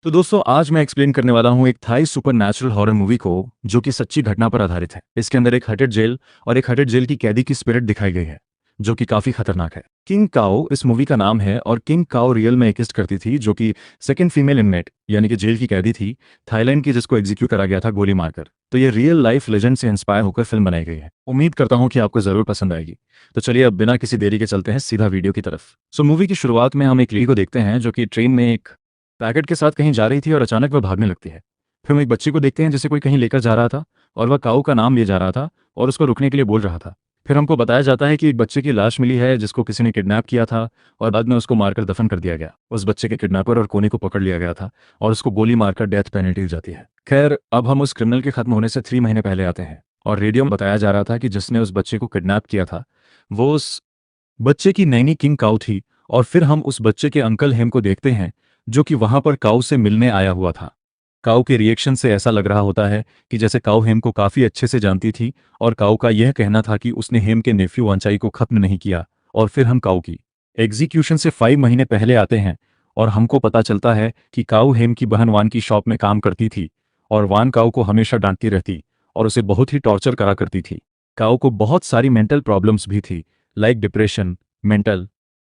तो दोस्तों आज मैं एक्सप्लेन करने वाला हूँ एक थाई सुपरनैचुरल हॉरर मूवी को जो कि सच्ची घटना पर आधारित है। इसके अंदर एक हटेड जेल और एक हटेड जेल की कैदी की स्पिरिट दिखाई गई है जो कि काफी खतरनाक है। किंग काओ इस मूवी का नाम है और किंग काओ रियल में एक्जिस्ट करती थी जो कि सेकंड फीमेल इनमेट यानी कि जेल की कैदी थी थाईलैंड की जिसको एग्जीक्यूट करा गया था गोली मारकर। तो ये रियल लाइफ लेजेंड से इंस्पायर होकर फिल्म बनाई गई है। उम्मीद करता हूँ कि आपको जरूर पसंद आएगी। तो चलिए अब बिना किसी देरी के चलते हैं सीधा वीडियो की तरफ। सो मूवी की शुरुआत में हम एक लेडी को देखते हैं जो कि ट्रेन में एक पैकेट के साथ कहीं जा रही थी और अचानक वह भागने लगती है। फिर हम एक बच्ची को देखते हैं जिसे कोई कहीं लेकर जा रहा था और वह काऊ का नाम लिए जा रहा था और उसको रुकने के लिए बोल रहा था। फिर हमको बताया जाता है कि एक बच्चे की लाश मिली है जिसको किसी ने किडनैप किया था और बाद में उसको मारकर दफन कर दिया गया। उस बच्चे के किडनैपर और कोने को पकड़ लिया गया था और उसको गोली मारकर डेथ पेनल्टी दी जाती है। खैर अब हम उस क्रिमिनल के खत्म होने से 3 महीने पहले आते हैं और रेडियो में बताया जा रहा था कि जिसने उस बच्चे को किडनैप किया था वो उस बच्चे की नैनी किंग काऊ थी। और फिर हम उस बच्चे के अंकल हेम को देखते हैं जो कि वहां पर काऊ से मिलने आया हुआ था। काऊ के रिएक्शन से ऐसा लग रहा होता है कि जैसे काऊ हेम को काफी अच्छे से जानती थी और काऊ का यह कहना था कि उसने हेम के नेफ्यू वांचाई को खत्म नहीं किया। और फिर हम काऊ की एग्जीक्यूशन से 5 महीने पहले आते हैं और हमको पता चलता है कि काऊ हेम की बहन वान की शॉप में काम करती थी और वान काऊ को हमेशा डांटती रहती और उसे बहुत ही टॉर्चर करा करती थी। काऊ को बहुत सारी मेंटल प्रॉब्लम्स भी थी like depression, mental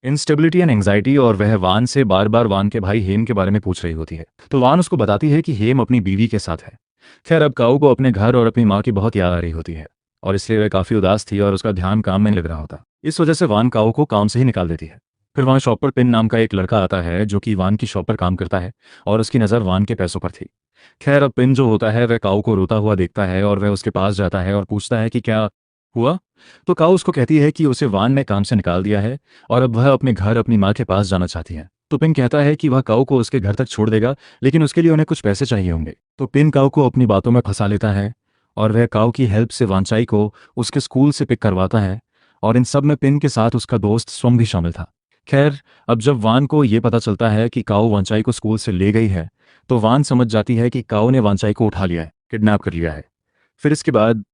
instability and anxiety. और वह वान से बार बार वान के भाई हेम के बारे में पूछ रही होती है तो वान उसको बताती है कि हेम अपनी बीवी के साथ है। खैर अब काऊ को अपने घर और अपनी माँ की बहुत याद आ रही होती है और इसलिए वह काफ़ी उदास थी और उसका ध्यान काम में नहीं लग रहा होता। इस वजह से वान काऊ को काम से ही निकाल देती है। फिर वहाँ शॉप पर पिन नाम का एक लड़का आता है जो कि वान की शॉप पर काम करता है और उसकी नज़र वान के पैसों पर थी। खैर अब पिन जो होता है वह काऊ को रोता हुआ देखता है और वह उसके पास जाता है और पूछता है कि क्या हुआ। तो काऊ उसको कहती है कि उसे वान ने काम से निकाल दिया है और अब वह अपने घर अपनी माँ के पास जाना चाहती है। तो पिन कहता है कि वह काऊ को उसके घर तक छोड़ देगा लेकिन उसके लिए उन्हें कुछ पैसे चाहिए होंगे। तो पिन काऊ को अपनी बातों में फंसा लेता है और वह काऊ की हेल्प से वांचाई को उसके स्कूल से पिक करवाता है और इन सब में पिन के साथ उसका दोस्त स्वम भी शामिल था। खैर अब जब वान को ये पता चलता है कि काऊ वांचाई को स्कूल से ले गई है तो वान समझ जाती है कि काऊ ने वांचाई को उठा लिया है, किडनैप कर लिया है। फिर इसके बाद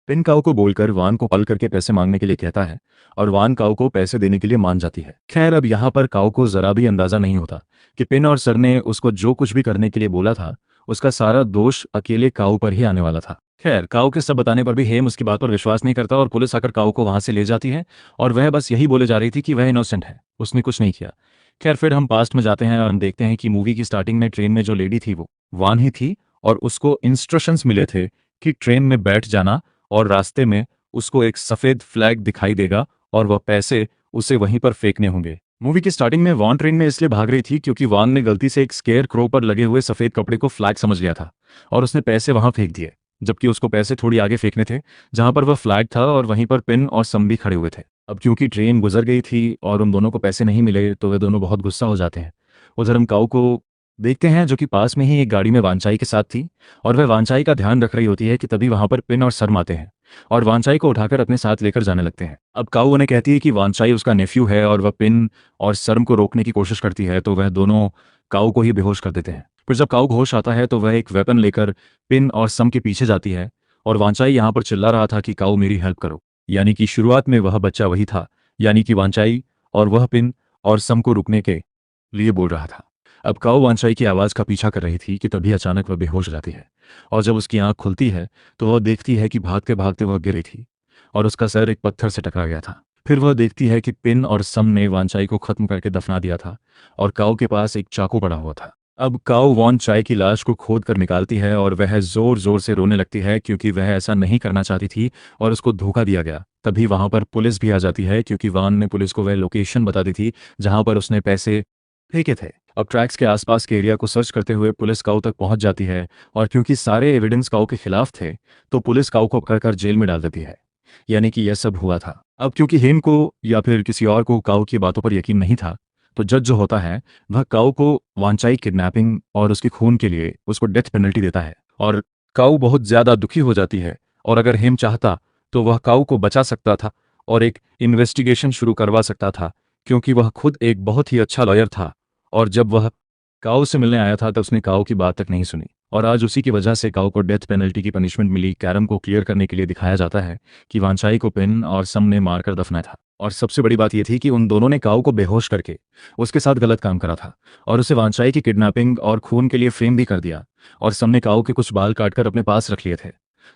पिन काऊ को बोलकर वान को कॉल करके पैसे मांगने के लिए कहता है और वान काऊ को पैसे देने के लिए मान जाती है। खैर अब यहाँ पर काऊ को जरा भी अंदाजा नहीं होता कि पिन और सर ने उसको जो कुछ भी करने के लिए बोला था उसका सारा दोष अकेले काऊ पर ही आने वाला था। खैर काऊ के सब बताने पर भी हेम उसकी बात पर विश्वास नहीं करता और पुलिस आकर काऊ को वहां से ले जाती है और वह बस यही बोले जा रही थी कि वह इनोसेंट है, उसने कुछ नहीं किया। खैर फिर हम पास्ट में जाते हैं और हम देखते हैं कि मूवी की स्टार्टिंग में ट्रेन में जो लेडी थी वो वान ही थी और उसको इंस्ट्रक्शंस मिले थे कि ट्रेन में बैठ जाना और रास्ते में उसको एक सफेद फ्लैग दिखाई देगा और वह पैसे उसे वहीं पर फेंकने होंगे। मूवी की स्टार्टिंग में वान ट्रेन में इसलिए भाग रही थी क्योंकि वान ने गलती से एक स्केयर क्रो पर लगे हुए सफेद कपड़े को फ्लैग समझ लिया था और उसने पैसे वहां फेंक दिए, जबकि उसको पैसे थोड़ी आगे फेंकने थे जहां पर वह फ्लैग था और वहीं पर पिन और सम भी खड़े हुए थे। अब क्योंकि ट्रेन गुजर गई थी और उन दोनों को पैसे नहीं मिले तो वे दोनों बहुत गुस्सा हो जाते हैं। उधर हम काऊ को देखते हैं जो कि पास में ही एक गाड़ी में वांचाई के साथ थी और वह वांचाई का ध्यान रख रही होती है कि तभी वहां पर पिन और सर्म आते हैं और वांचाई को उठाकर अपने साथ लेकर जाने लगते हैं। अब काऊ उन्हें कहती है कि वांचाई उसका नेफ्यू है और वह पिन और सर्म को रोकने की कोशिश करती है तो वह दोनों काऊ को ही बेहोश कर देते हैं। फिर जब काऊ होश आता है तो वह एक वेपन लेकर पिन और सम के पीछे जाती है और वांचाई यहाँ पर चिल्ला रहा था कि काऊ मेरी हेल्प करो, यानी कि शुरुआत में वह बच्चा वही था, यानी कि वांचाई, और वह पिन और सम को रुकने के लिए बोल रहा था। अब काऊ वांचाई की आवाज़ का पीछा कर रही थी कि तभी अचानक वह बेहोश हो जाती है और जब उसकी आंख खुलती है तो वह देखती है कि भागते भागते वह गिरी थी और उसका सर एक पत्थर से टकरा गया था। फिर वह देखती है कि पिन और सम ने वांचाई को खत्म करके दफना दिया था और काऊ के पास एक चाकू पड़ा हुआ था। अब काऊ वांचाई की लाश को खोद कर निकालती है और वह जोर जोर से रोने लगती है क्योंकि वह ऐसा नहीं करना चाहती थी और उसको धोखा दिया गया। तभी वहां पर पुलिस भी आ जाती है क्योंकि वान ने पुलिस को वह लोकेशन बता दी थी जहां पर उसने पैसे फेंके थे। अब ट्रैक्स के आसपास के एरिया को सर्च करते हुए पुलिस काऊ तक पहुंच जाती है और क्योंकि सारे एविडेंस काऊ के खिलाफ थे तो पुलिस काऊ को पकड़कर जेल में डाल देती है, यानी कि यह सब हुआ था। अब क्योंकि हेम को या फिर किसी और को काऊ की बातों पर यकीन नहीं था तो जज जो होता है वह काऊ को वांचाई किडनैपिंग और उसकी खून के लिए उसको डेथ पेनल्टी देता है और काऊ बहुत ज्यादा दुखी हो जाती है और अगर हेम चाहता तो वह काऊ को बचा सकता था और एक इन्वेस्टिगेशन शुरू करवा सकता था क्योंकि वह खुद एक बहुत ही अच्छा लॉयर था। और जब वह काऊ से मिलने आया था तब उसने काऊ की बात तक नहीं सुनी और आज उसी की वजह से काओ को डेथ पेनल्टी की पनिशमेंट मिली। कैरम को क्लियर करने के लिए दिखाया जाता है कि वांचाई को पिन और सम ने मारकर दफनाया था। और सबसे बड़ी बात यह थी कि उन दोनों ने काओ को बेहोश करके उसके साथ गलत काम करा था और उसे वांचाई की किडनैपिंग और खून के लिए फ्रेम भी कर दिया। और सम ने काओ के कुछ बाल काटकर अपने पास रख लिए थे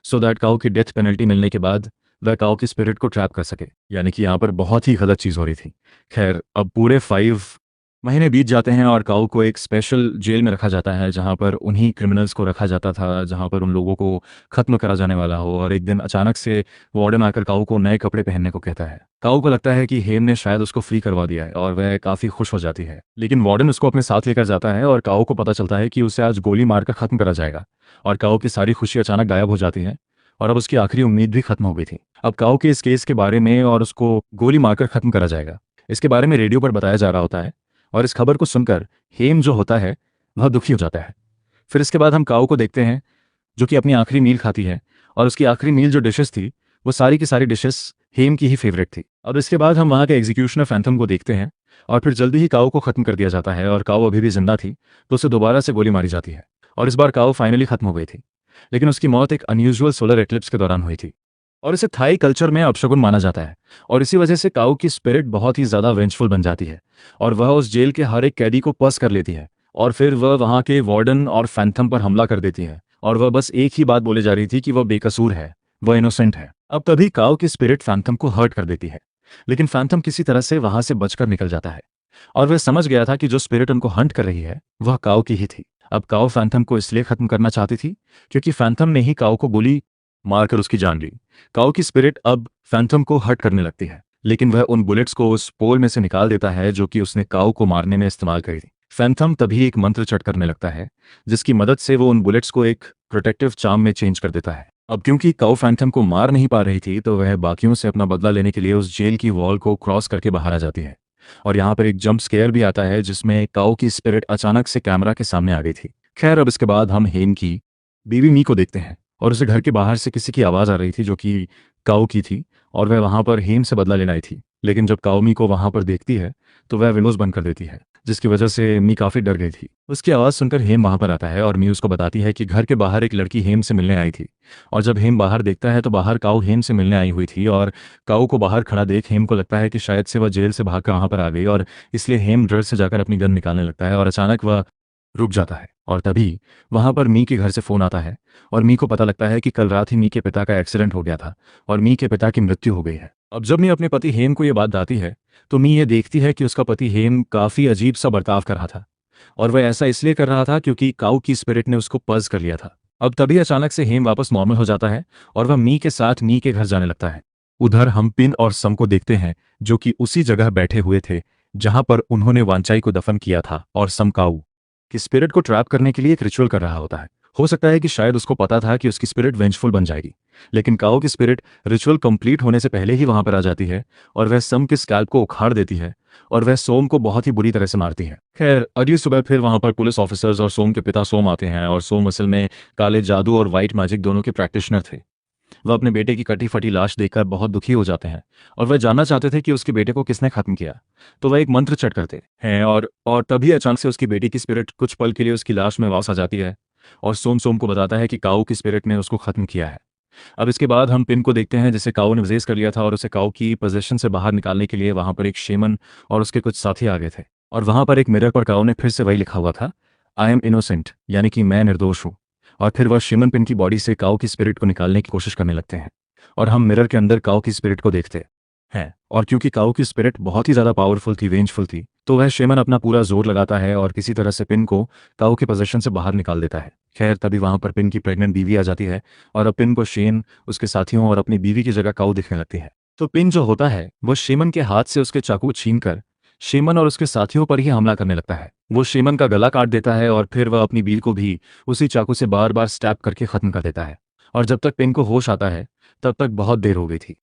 सो दैट काओ की डेथ पेनल्टी मिलने के बाद वह काओ की स्पिरिट को ट्रैप कर सके। यानी कि यहाँ पर बहुत ही गलत चीज़ हो रही थी। खैर, अब पूरे 5 महीने बीत जाते हैं और काऊ को एक स्पेशल जेल में रखा जाता है जहाँ पर उन्हीं क्रिमिनल्स को रखा जाता था जहाँ पर उन लोगों को खत्म करा जाने वाला हो। और एक दिन अचानक से वार्डन आकर काऊ को नए कपड़े पहनने को कहता है। काऊ को लगता है कि हेम ने शायद उसको फ्री करवा दिया है और वह काफ़ी खुश हो जाती है, लेकिन वार्डन उसको अपने साथ लेकर जाता है और काऊ को पता चलता है कि उसे आज गोली मारकर खत्म करा जाएगा। और काऊ की सारी खुशी अचानक गायब हो जाती है और अब उसकी आखिरी उम्मीद भी खत्म हो गई थी। अब काऊ के इस केस के बारे में और उसको गोली मारकर खत्म करा जाएगा, इसके बारे में रेडियो पर बताया जा रहा होता है। और इस खबर को सुनकर हेम जो होता है वह दुखी हो जाता है। फिर इसके बाद हम काऊ को देखते हैं जो कि अपनी आखिरी मील खाती है और उसकी आखिरी मील जो डिशेस थी वो सारी की सारी डिशेस हेम की ही फेवरेट थी। अब इसके बाद हम वहाँ के एग्जीक्यूशनर फैंथम को देखते हैं और फिर जल्दी ही काऊ को खत्म कर दिया जाता है। और काऊ अभी भी जिंदा थी तो उसे दोबारा से गोली मारी जाती है और इस बार काऊ फाइनली खत्म हो गई थी, लेकिन उसकी मौत एक अनयूजुअल सोलर एक्लिप्स के दौरान हुई थी और इसे थाई कल्चर में अपशगुन माना जाता है। और इसी वजह से काऊ की स्पिरिट बहुत ही ज़्यादा वेंचफुल बन जाती है और वह उस जेल के हर एक कैदी को पस कर लेती है और फिर वह वहाँ के वार्डन और फैंथम पर हमला कर देती है। और वह बस एक ही बात बोले जा रही थी कि वह बेकसूर है, वह इनोसेंट है। अब तभी काऊ की स्पिरिट फैंथम को हर्ट कर देती है, लेकिन फैंथम किसी तरह से वहाँ से बचकर निकल जाता है और वह समझ गया था कि जो स्पिरिट उनको हंट कर रही है वह काऊ की ही थी। अब काऊ फैंथम को इसलिए खत्म करना चाहती थी क्योंकि फैंथम ने ही काऊ को गोली मारकर उसकी जान ली। काऊ की स्पिरिट अब फैंथम को हर्ट करने लगती है, लेकिन वह उन बुलेट्स को उस पोल में से निकाल देता है जो कि उसने काऊ को मारने में इस्तेमाल करी थी। फैंथम तभी एक मंत्र चट करने लगता है जिसकी मदद से वो उन बुलेट्स को एक प्रोटेक्टिव चार्म में चेंज कर देता है। अब क्योंकि काऊ फैंथम को मार नहीं पा रही थी तो वह बाकियों से अपना बदला लेने के लिए उस जेल की वॉल को क्रॉस करके बाहर आ जाती है। और यहाँ पर एक जंप स्केयर भी आता है जिसमें काऊ की स्पिरिट अचानक से कैमरा के सामने आ गई थी। खैर, अब इसके बाद हम हेम की बीवी मी को देखते हैं और उसे घर के बाहर से किसी की आवाज़ आ रही थी जो कि काऊ की थी और वह वहाँ पर हेम से बदला लेने आई थी। लेकिन जब काऊ मी को वहाँ पर देखती है तो वह विंडोज़ बंद कर देती है, जिसकी वजह से मी काफ़ी डर गई थी। उसकी आवाज़ सुनकर हेम वहाँ पर आता है और मी उसको बताती है कि घर के बाहर एक लड़की हेम से मिलने आई थी। और जब हेम बाहर देखता है तो बाहर काऊ हेम से मिलने आई हुई थी और काऊ को बाहर खड़ा देख हेम को लगता है कि शायद से वह जेल से भाग कर वहाँ पर आ गई और इसलिए हेम डर से जाकर अपनी गन निकालने लगता है और अचानक वह रुक जाता है। और तभी वहाँ पर मी के घर से फ़ोन आता है और मी को पता लगता है कि कल रात ही मी के पिता का एक्सीडेंट हो गया था और मी के पिता की मृत्यु हो गई है। अब जब मी अपने पति हेम को ये बात बताती है तो मी ये देखती है कि उसका पति हेम काफ़ी अजीब सा बर्ताव कर रहा था और वह ऐसा इसलिए कर रहा था क्योंकि काऊ की स्पिरिट ने उसको पज कर लिया था। अब तभी अचानक से हेम वापस नॉर्मल हो जाता है और वह मी के साथ मी के घर जाने लगता है। उधर हम पिन और सम को देखते हैं जो कि उसी जगह बैठे हुए थे जहां पर उन्होंने वांचाई को दफन किया था और सम काऊ कि स्पिरिट को ट्रैप करने के लिए एक रिचुअल कर रहा होता है। हो सकता है कि शायद उसको पता था कि उसकी स्पिरिट वेंजफुल बन जाएगी, लेकिन काओ की स्पिरिट रिचुअल कंप्लीट होने से पहले ही वहां पर आ जाती है और वह सम के स्कैल्प को उखाड़ देती है और वह सोम को बहुत ही बुरी तरह से मारती है। खैर, अगली सुबह फिर वहां पर पुलिस ऑफिसर्स और सोम के पिता सोम आते हैं और सोम असल में काले जादू और व्हाइट मैजिक दोनों के प्रैक्टिशनर थे। वह अपने बेटे की कटी फटी लाश देखकर बहुत दुखी हो जाते हैं और वह जानना चाहते थे कि उसके बेटे को किसने खत्म किया। तो वह एक मंत्र चट करते हैं और तभी अचानक से उसकी बेटी की स्पिरिट कुछ पल के लिए उसकी लाश में वापस आ जाती है और सोम सोम को बताता है कि काऊ की स्पिरिट ने उसको खत्म किया है। अब इसके बाद हम पिन को देखते हैं जिसे काऊ ने विजेस कर लिया था और उसे काऊ की पोजीशन से बाहर निकालने के लिए वहां पर एक शेमन और उसके कुछ साथी आ गए थे और वहां पर एक मिरर पर काऊ ने फिर से वही लिखा हुआ था, आई एम इनोसेंट, यानी कि मैं निर्दोष हूँ। और फिर वह शेमन पिन की बॉडी से काऊ की स्पिरिट को निकालने की कोशिश करने लगते हैं और हम मिरर के अंदर काऊ की स्पिरिट को देखते हैं। और क्योंकि काऊ की स्पिरिट बहुत ही ज़्यादा पावरफुल थी, वेंजफुल थी, तो वह शेमन अपना पूरा जोर लगाता है और किसी तरह से पिन को काऊ के पोजीशन से बाहर निकाल देता है। खैर, तभी वहां पर पिन की प्रेग्नेंट बीवी आ जाती है और अब पिन को शेन, उसके साथियों और अपनी बीवी की जगह काऊ दिखने लगती है। तो पिन जो होता है वो शेमन के हाथ से उसके चाकू छीनकर शेमन और उसके साथियों पर ही हमला करने लगता है। वो शेमन का गला काट देता है और फिर वह अपनी बीवी को भी उसी चाकू से बार बार स्टैब करके खत्म कर देता है। और जब तक पिन को होश आता है तब तक बहुत देर हो गई थी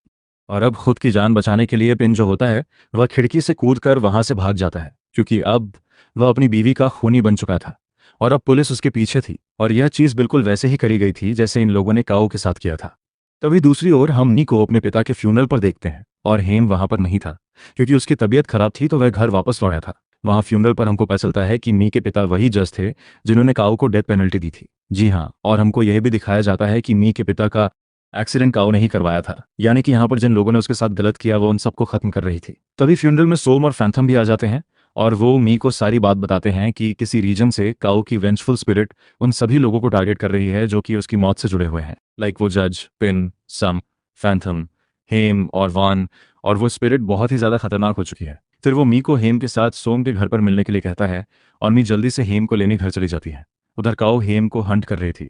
और अब खुद की जान बचाने के लिए पिन जो होता है वह खिड़की से कूदकर वहां से भाग जाता है क्योंकि अब वह अपनी बीवी का खूनी बन चुका था और अब पुलिस उसके पीछे थी और यह चीज़ बिल्कुल वैसे ही करी गई थी जैसे इन लोगों ने काऊ के साथ किया था। तभी दूसरी ओर हम नी को अपने पिता के फ्यूनरल पर देखते हैं और हेम वहां पर नहीं था क्योंकि उसकी तबीयत खराब थी तो वह घर वापस लौटा था। वहाँ फ्यूनरल पर हमको पता चलता है कि मी के पिता वही जज थे जिन्होंने काऊ को डेथ पेनल्टी दी थी। जी हाँ, और हमको यह भी दिखाया जाता है कि मी के पिता का एक्सीडेंट काऊ नहीं करवाया था, यानी कि यहाँ पर जिन लोगों ने उसके साथ गलत किया वो उन सबको खत्म कर रही थी। तभी फ्यूनरल में सोम और फैंथम भी आ जाते हैं और वो मी को सारी बात बताते हैं कि किसी रीजन से काऊ की वेंचफुल स्पिरिट उन सभी लोगों को टारगेट कर रही है जो कि उसकी मौत से जुड़े हुए हैं, लाइक वो जज, पिन, सम, फैंथम, हेम और वान। और वो स्पिरिट बहुत ही ज़्यादा खतरनाक हो चुकी है। फिर वो मी को हेम के साथ सोम के घर पर मिलने के लिए कहता है और मी जल्दी से हेम को लेने घर चली जाती है। उधर काऊ हेम को हंट कर रही थी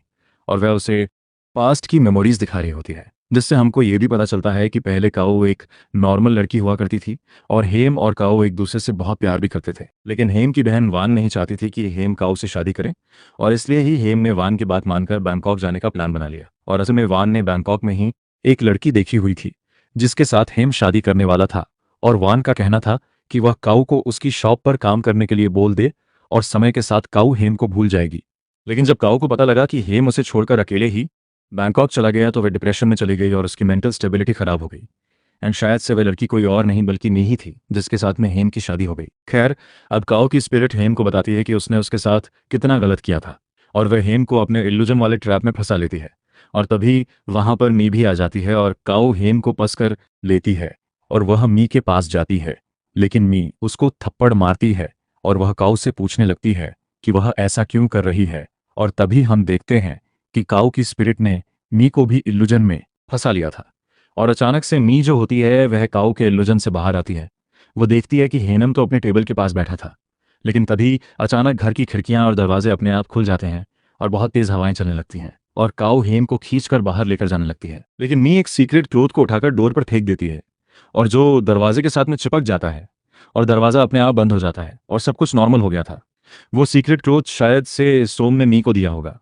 और वह उसे पास्ट की मेमोरीज दिखा रही होती है, जिससे हमको ये भी पता चलता है कि पहले काऊ एक नॉर्मल लड़की हुआ करती थी और हेम और काऊ एक दूसरे से बहुत प्यार भी करते थे। लेकिन हेम की बहन वान नहीं चाहती थी कि हेम काऊ से शादी करे और इसलिए ही हेम ने वान की बात मानकर बैंकॉक जाने का प्लान बना लिया। और असल में वान ने बैंकॉक में ही एक लड़की देखी हुई थी जिसके साथ हेम शादी करने वाला था और वान का कहना था कि वह काऊ को उसकी शॉप पर काम करने के लिए बोल दे और समय के साथ काऊ हेम को भूल जाएगी। लेकिन जब काऊ को पता लगा कि हेम उसे छोड़कर अकेले ही बैंकॉक चला गया तो वह डिप्रेशन में चली गई और उसकी मेंटल स्टेबिलिटी खराब हो गई। एंड शायद से वह लड़की कोई और नहीं बल्कि मी ही थी जिसके साथ में हेम की शादी हो गई। खैर, अब काऊ की स्पिरिट हेम को बताती है कि उसने उसके साथ कितना गलत किया था और वह हेम को अपने इल्यूजन वाले ट्रैप में फंसा लेती है। और तभी वहां पर मी भी आ जाती है और काऊ हेम को पस कर लेती है और वह मी के पास जाती है, लेकिन मी उसको थप्पड़ मारती है और वह काऊ से पूछने लगती है कि वह ऐसा क्यों कर रही है। और तभी हम देखते हैं कि काऊ की स्पिरिट ने मी को भी इल्यूजन में फंसा लिया था और अचानक से मी जो होती है वह काऊ के इल्यूजन से बाहर आती है। वो देखती है कि हेनम तो अपने टेबल के पास बैठा था, लेकिन तभी अचानक घर की खिड़कियां और दरवाजे अपने आप खुल जाते हैं और बहुत तेज हवाएं चलने लगती हैं और काऊ हेम को खींचकर बाहर लेकर जाने लगती है। लेकिन मी एक सीक्रेट क्लोथ को उठाकर डोर पर फेंक देती है और जो दरवाजे के साथ में चिपक जाता है और दरवाजा अपने आप बंद हो जाता है और सब कुछ नॉर्मल हो गया था। वो सीक्रेट क्लोथ शायद से सोम ने मी को दिया होगा।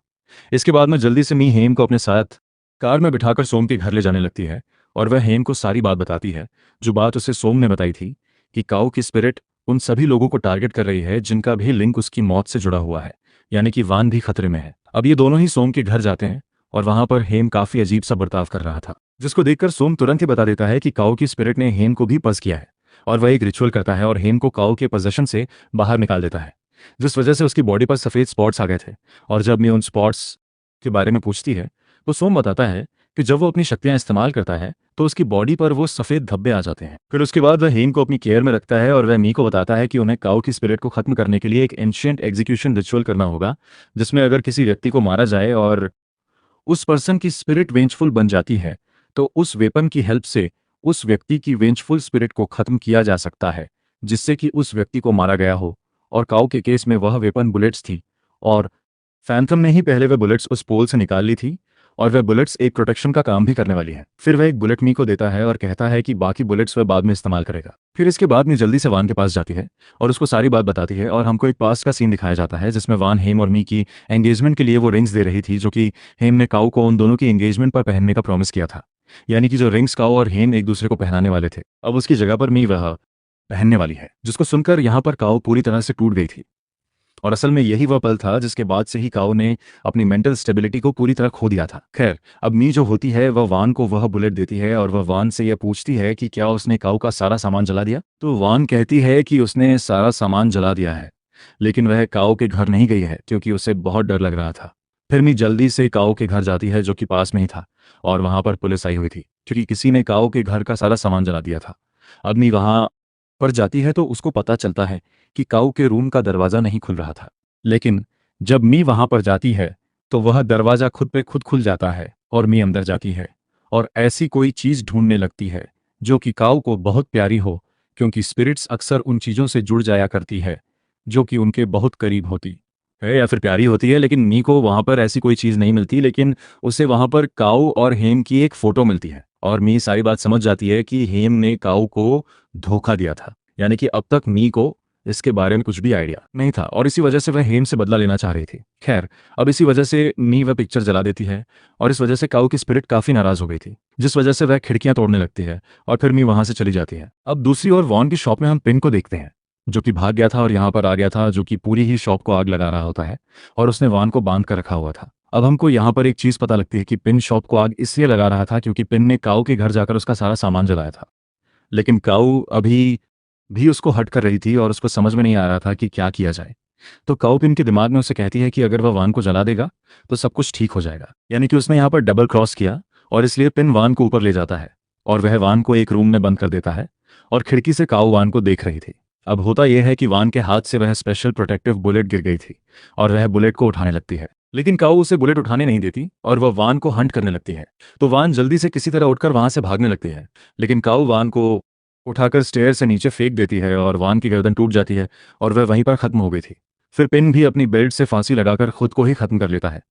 इसके बाद में जल्दी से मी हेम को अपने साथ कार में बिठाकर सोम के घर ले जाने लगती है और वह हेम को सारी बात बताती है, जो बात उसे सोम ने बताई थी कि काऊ की स्पिरिट उन सभी लोगों को टारगेट कर रही है जिनका भी लिंक उसकी मौत से जुड़ा हुआ है, यानी कि वान भी खतरे में है। अब ये दोनों ही सोम के घर जाते हैं और वहां पर हेम काफी अजीब सा बर्ताव कर रहा था, जिसको देखकर सोम तुरंत ही बता देता है कि काऊ की स्पिरिट ने हेम को भी पस किया है और वह एक रिचुअल करता है और हेम को काऊ के पोजेशन से बाहर निकाल देता है, जिस वजह से उसकी बॉडी पर सफ़ेद स्पॉट्स आ गए थे। और जब मैं उन स्पॉट्स के बारे में पूछती है तो सोम बताता है कि जब वो अपनी शक्तियां इस्तेमाल करता है तो उसकी बॉडी पर वो सफ़ेद धब्बे आ जाते हैं। फिर उसके बाद वह हेम को अपनी केयर में रखता है और वह मी को बताता है कि उन्हें काऊ की स्पिरिट को खत्म करने के लिए एक एंशिएंट एग्जीक्यूशन रिचुअल करना होगा, जिसमें अगर किसी व्यक्ति को मारा जाए और उस पर्सन की स्पिरिट वेंचफुल बन जाती है तो उस वेपन की हेल्प से उस व्यक्ति की वेंचफुल स्पिरिट को खत्म किया जा सकता है, जिससे कि उस व्यक्ति को मारा गया हो। और काऊ के केस में वह वेपन बुलेट्स थी और फैंथम ने ही पहले वह बुलेट्स उस पोल से निकाल ली थी और वह बुलेट्स एक प्रोटेक्शन का काम भी करने वाली है। फिर वह एक बुलेट मी को देता है और कहता है कि बाकी बुलेट्स वह बाद में इस्तेमाल करेगा। फिर इसके बाद में जल्दी से वान के पास जाती है और उसको सारी बात बताती है और हमको एक पास्ट का सीन दिखाया जाता है जिसमें वान हेम और मी की एंगेजमेंट के लिए वो रिंग्स दे रही थी जो कि हेम ने काऊ को उन दोनों की एंगेजमेंट पर पहनने का प्रॉमिस किया था, यानी कि जो रिंग्स काऊ और हेम एक दूसरे को पहनाने वाले थे अब उसकी जगह पर मी वह पहनने वाली है, जिसको सुनकर यहाँ पर काऊ पूरी तरह से टूट गई थी। और असल में यही वह पल था जिसके बाद से ही काऊ ने अपनी मेंटल स्टेबिलिटी को पूरी तरह खो दिया था। खैर, अब मी जो होती है वह वान को वह बुलेट देती है और वह वान से यह पूछती है कि क्या उसने काऊ का सारा सामान जला दिया। तो वान कहती है कि उसने सारा सामान जला दिया है, लेकिन वह काऊ के घर नहीं गई है क्योंकि उसे बहुत डर लग रहा था। फिर मी जल्दी से काऊ के घर जाती है जो कि पास में ही था और वहां पर पुलिस आई हुई थी क्योंकि किसी ने काऊ के घर का सारा सामान जला दिया था। अब मी वहां पर जाती है तो उसको पता चलता है कि काऊ के रूम का दरवाज़ा नहीं खुल रहा था, लेकिन जब मी वहां पर जाती है तो वह दरवाज़ा खुद पे खुद खुल जाता है और मी अंदर जाती है और ऐसी कोई चीज़ ढूंढने लगती है जो कि काऊ को बहुत प्यारी हो, क्योंकि स्पिरिट्स अक्सर उन चीज़ों से जुड़ जाया करती है जो कि उनके बहुत करीब होती है या फिर प्यारी होती है। लेकिन मी को वहां पर ऐसी कोई चीज़ नहीं मिलती, लेकिन उसे वहां पर काऊ और हेम की एक फ़ोटो मिलती है और मी सारी बात समझ जाती है कि हेम ने काऊ को धोखा दिया था, यानी कि अब तक मी को इसके बारे में कुछ भी आइडिया नहीं था और इसी वजह से वह हेम से बदला लेना चाह रही थी। खैर, अब इसी वजह से मी वह पिक्चर जला देती है और इस वजह से काऊ की स्पिरिट काफ़ी नाराज़ हो गई थी, जिस वजह से वह खिड़कियां तोड़ने लगती है और फिर मी वहां से चली जाती है। अब दूसरी ओर वॉन की शॉप में हम पिन को देखते हैं जो कि भाग गया था और यहाँ पर आ गया था, जो कि पूरी ही शॉप को आग लगा रहा होता है और उसने वान को बांध कर रखा हुआ था। अब हमको यहाँ पर एक चीज़ पता लगती है कि पिन शॉप को आग इसलिए लगा रहा था क्योंकि पिन ने काऊ के घर जाकर उसका सारा सामान जलाया था, लेकिन काऊ अभी भी उसको हट कर रही थी और उसको समझ में नहीं आ रहा था कि क्या किया जाए। तो काऊ पिन के दिमाग में उसे कहती है कि अगर वह वान को जला देगा तो सब कुछ ठीक हो जाएगा। यानी कि उसने यहाँ पर डबल क्रॉस किया और इसलिए पिन वान को ऊपर ले जाता है और वह वान को एक रूम में बंद कर देता है और खिड़की से काऊ वान को देख रही थी। अब होता यह है कि वान के हाथ से वह स्पेशल प्रोटेक्टिव बुलेट गिर गई थी और वह बुलेट को उठाने लगती है, लेकिन काऊ उसे बुलेट उठाने नहीं देती और वह वान को हंट करने लगती है। तो वान जल्दी से किसी तरह उठकर वहां से भागने लगती है, लेकिन काऊ वान को उठाकर स्टेयर से नीचे फेंक देती है और वान की गर्दन टूट जाती है और वह वहीं पर खत्म हो गई थी। फिर पिन भी अपनी बेल्ट से फांसी लगाकर खुद को ही खत्म कर लेता है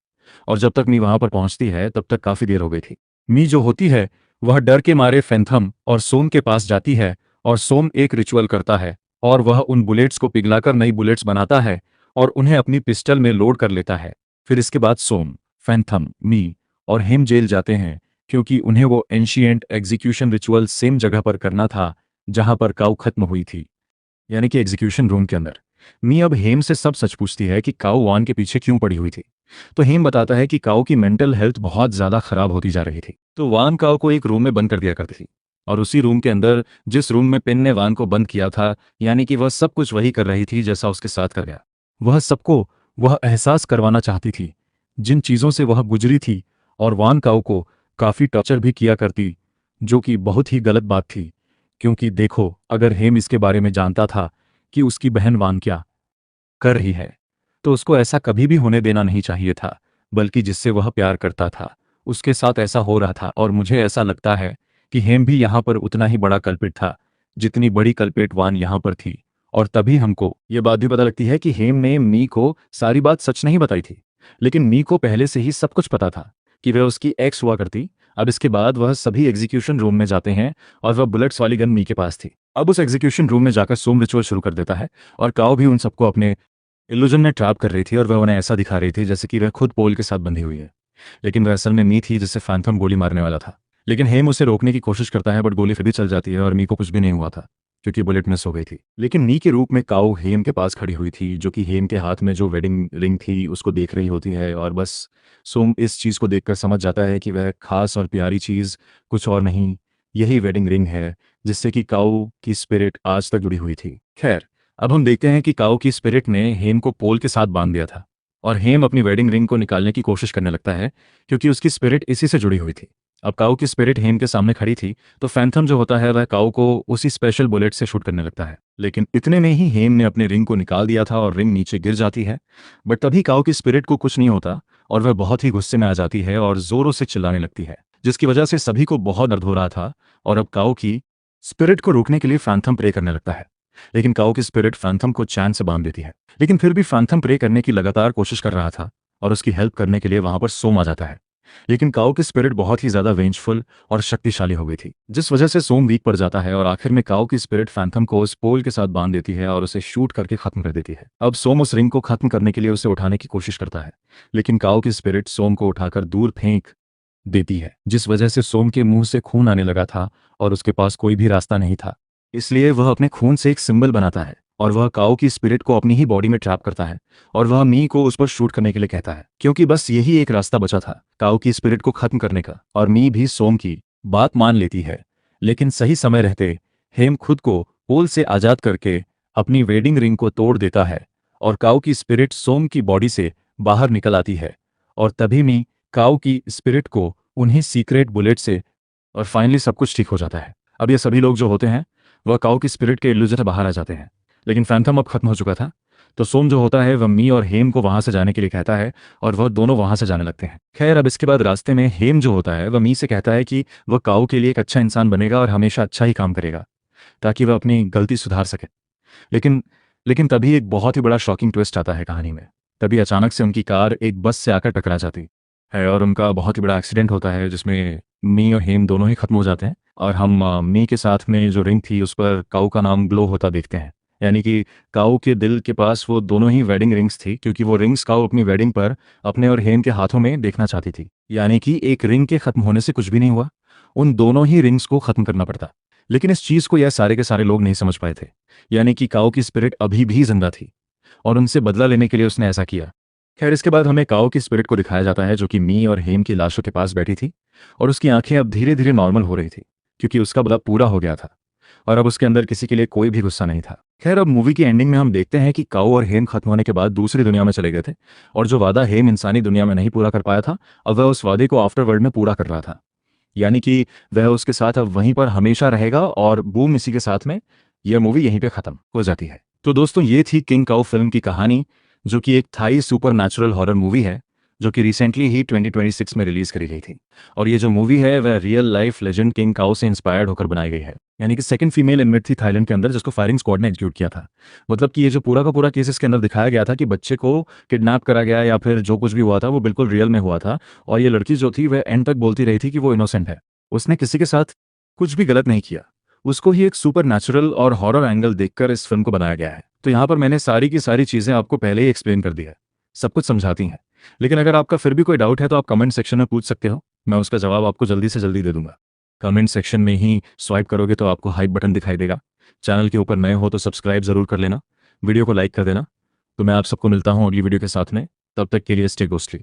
और जब तक मी वहां पर पहुंचती है तब तक काफी देर हो गई थी। मी जो होती है वह डर के मारे फैंथम और सोम के पास जाती है और सोम एक रिचुअल करता है और वह उन बुलेट्स को पिघलाकर नई बुलेट्स बनाता है और उन्हें अपनी पिस्टल में लोड कर लेता है। फिर इसके बाद सोम, फैंथम, मी और हेम जेल जाते हैं क्योंकि उन्हें वो एंशिएंट एग्जीक्यूशन रिचुअल सेम जगह पर करना था जहां पर काऊ खत्म हुई थी, यानी कि एग्जीक्यूशन रूम के अंदर। मी अब हेम से सब सच पूछती है कि काऊ वान के पीछे क्यों पड़ी हुई थी। तो हेम बताता है कि काऊ की मेंटल हेल्थ बहुत ज्यादा खराब होती जा रही थी, तो वान काऊ को एक रूम में बंद कर दिया करती थी और उसी रूम के अंदर जिस रूम में पिन ने वान को बंद किया था, यानी कि वह सब कुछ वही कर रही थी जैसा उसके साथ कर गया। वह सबको वह एहसास करवाना चाहती थी जिन चीज़ों से वह गुजरी थी और वान काऊ को काफ़ी टॉर्चर भी किया करती, जो कि बहुत ही गलत बात थी क्योंकि देखो, अगर हेम इसके बारे में जानता था कि उसकी बहन वान क्या कर रही है तो उसको ऐसा कभी भी होने देना नहीं चाहिए था, बल्कि जिससे वह प्यार करता था उसके साथ ऐसा हो रहा था। और मुझे ऐसा लगता है कि हेम भी यहाँ पर उतना ही बड़ा कल्पित था जितनी बड़ी कल्पित वान यहाँ पर थी। और तभी हमको ये बात भी पता लगती है कि हेम ने मी को सारी बात सच नहीं बताई थी, लेकिन मी को पहले से ही सब कुछ पता था कि वह उसकी एक्स हुआ करती। अब इसके बाद वह सभी एग्जीक्यूशन रूम में जाते हैं और वह बुलेट्स वाली गन मी के पास थी। अब उस एग्जीक्यूशन रूम में जाकर सोम रिचुअल शुरू कर देता है और काओ भी उन सबको अपने इल्यूजन ने ट्रैप कर रही थी और वह उन्हें ऐसा दिखा रही थी जैसे कि वह खुद पोल के साथ बंधी हुई है, लेकिन वह असल में मी थी जिससे फैंथम गोली मारने वाला था। लेकिन हेम उसे रोकने की कोशिश करता है बट गोली फिर भी चल जाती है और मी को कुछ भी नहीं हुआ था क्योंकि बुलेट मिस हो गई थी। लेकिन मी के रूप में काऊ हेम के पास खड़ी हुई थी, जो कि हेम के हाथ में जो वेडिंग रिंग थी उसको देख रही होती है और बस सोम इस चीज़ को देखकर समझ जाता है कि वह खास और प्यारी चीज़ कुछ और नहीं, यही वेडिंग रिंग है जिससे कि काऊ की स्पिरिट आज तक जुड़ी हुई थी। खैर, अब हम देखते हैं कि काऊ की स्पिरिट ने हेम को पोल के साथ बांध दिया था और हेम अपनी वेडिंग रिंग को निकालने की कोशिश करने लगता है क्योंकि उसकी स्पिरिट इसी से जुड़ी हुई थी। अब काऊ की स्पिरिट हेम के सामने खड़ी थी तो फैंथम जो होता है वह काऊ को उसी स्पेशल बुलेट से शूट करने लगता है, लेकिन इतने में ही हेम ने अपने रिंग को निकाल दिया था और रिंग नीचे गिर जाती है। बट तभी काऊ की स्पिरिट को कुछ नहीं होता और वह बहुत ही गुस्से में आ जाती है और जोरों से चिल्लाने लगती है, जिसकी वजह से सभी को बहुत दर्द हो रहा था। और अब काऊ की स्पिरिट को रोकने के लिए फैंथम प्रे करने लगता है, लेकिन काऊ की स्पिरिट फैंथम को चैन से बांध देती है। लेकिन फिर भी फैंथम प्रे करने की लगातार कोशिश कर रहा था और उसकी हेल्प करने के लिए वहां पर सोम आ जाता है, लेकिन काऊ की स्पिरिट बहुत ही ज्यादा वेंजफुल और शक्तिशाली हो गई थी, जिस वजह से सोम वीक पड़ जाता है और आखिर में काऊ की स्पिरिट फैंथम को उस पोल के साथ बांध देती है और उसे शूट करके खत्म कर देती है। अब सोम उस रिंग को खत्म करने के लिए उसे उठाने की कोशिश करता है, लेकिन काऊ की स्पिरिट सोम को उठाकर दूर फेंक देती है, जिस वजह से सोम के मुंह से खून आने लगा था और उसके पास कोई भी रास्ता नहीं था। इसलिए वह अपने खून से एक सिंबल बनाता है और वह काऊ की स्पिरिट को अपनी ही बॉडी में ट्रैप करता है और वह मी को उस पर शूट करने के लिए कहता है, क्योंकि बस यही एक रास्ता बचा था काऊ की स्पिरिट को खत्म करने का। और मी भी सोम की बात मान लेती है, लेकिन सही समय रहते हेम खुद को पोल से आजाद करके अपनी वेडिंग रिंग को तोड़ देता है और काऊ की स्पिरिट सोम की बॉडी से बाहर निकल आती है और तभी मी काऊ की स्पिरिट को उन्हीं सीक्रेट बुलेट से, और फाइनली सब कुछ ठीक हो जाता है। अब ये सभी लोग जो होते हैं वह काऊ की स्पिरिट के इल्यूजन से बाहर आ जाते हैं, लेकिन फैंथम अब खत्म हो चुका था। तो सोम जो होता है वह मी और हेम को वहां से जाने के लिए कहता है और वह दोनों वहां से जाने लगते हैं। खैर, अब इसके बाद रास्ते में हेम जो होता है वह मी से कहता है कि वह काऊ के लिए एक अच्छा इंसान बनेगा और हमेशा अच्छा ही काम करेगा ताकि वह अपनी गलती सुधार सके। लेकिन लेकिन तभी एक बहुत ही बड़ा शॉकिंग ट्विस्ट आता है कहानी में। तभी अचानक से उनकी कार एक बस से आकर टकरा जाती है और उनका बहुत ही बड़ा एक्सीडेंट होता है जिसमें मी और हेम दोनों ही खत्म हो जाते हैं और हम मी के साथ में जो रिंग थी उस पर काऊ का नाम ग्लो होता देखते हैं। यानी कि काऊ के दिल के पास वो दोनों ही वेडिंग रिंग्स थी, क्योंकि वो रिंग्स काऊ अपनी वेडिंग पर अपने और हेम के हाथों में देखना चाहती थी। यानी कि एक रिंग के खत्म होने से कुछ भी नहीं हुआ, उन दोनों ही रिंग्स को खत्म करना पड़ता। लेकिन इस चीज को यह सारे के सारे लोग नहीं समझ पाए थे, यानी कि काऊ की स्पिरिट अभी भी जिंदा थी और उनसे बदला लेने के लिए उसने ऐसा किया। खैर, इसके बाद हमें काऊ की स्पिरिट को दिखाया जाता है जो कि मी और हेम की लाशों के पास बैठी थी और उसकी आंखें अब धीरे धीरे नॉर्मल हो रही थी क्योंकि उसका बदला पूरा हो गया था। और अब उसके अंदर किसी के लिए कोई भी गुस्सा नहीं था। खैर, अब मूवी की एंडिंग में हम देखते हैं कि काओ और हेम खत्म होने के बाद दूसरी दुनिया में चले गए थे, और जो वादा हेम इंसानी दुनिया में नहीं पूरा कर पाया था, अब वह उस वादे को आफ्टर वर्ल्ड में पूरा कर रहा था। यानी कि वह उसके साथ अब वहीं पर हमेशा रहेगा, और बूम इसी के साथ में यह मूवी यहीं पे खत्म हो जाती है। तो दोस्तों, ये थी किंग काओ फिल्म की कहानी, जो कि एक Thai supernatural horror movie है, जो कि रिसेंटली ही 2026 में रिलीज करी गई थी। और ये जो मूवी है वह रियल लाइफ लेजेंड किंग काओ से इंस्पायर्ड होकर बनाई गई है। यानी कि सेकंड फीमेल इनमेट थी थाईलैंड के अंदर, जिसको फायरिंग स्क्वाड ने एग्जीक्यूट किया था। मतलब कि ये जो पूरा का पूरा केस इसके अंदर दिखाया गया था कि बच्चे को किडनैप करा गया या फिर जो कुछ भी हुआ था वो बिल्कुल रियल में हुआ था। और ये लड़की जो थी वह एंड तक बोलती रही थी कि वो इनोसेंट है, उसने किसी के साथ कुछ भी गलत नहीं किया। उसको ही एक सुपर नेचुरल और हॉरर एंगल देखकर इस फिल्म को बनाया गया है। तो यहाँ पर मैंने सारी की सारी चीज़ें आपको पहले ही एक्सप्लेन कर दी है, सब कुछ समझाती हैं। लेकिन अगर आपका फिर भी कोई डाउट है तो आप कमेंट सेक्शन में पूछ सकते हो, मैं उसका जवाब आपको जल्दी से जल्दी दे दूंगा। कमेंट सेक्शन में ही स्वाइप करोगे तो आपको हाइप बटन दिखाई देगा। चैनल के ऊपर नए हो तो सब्सक्राइब जरूर कर लेना, वीडियो को लाइक कर देना। तो मैं आप सबको मिलता हूँ अगली वीडियो के साथ में, तब तक के लिए स्टे गोस्टली।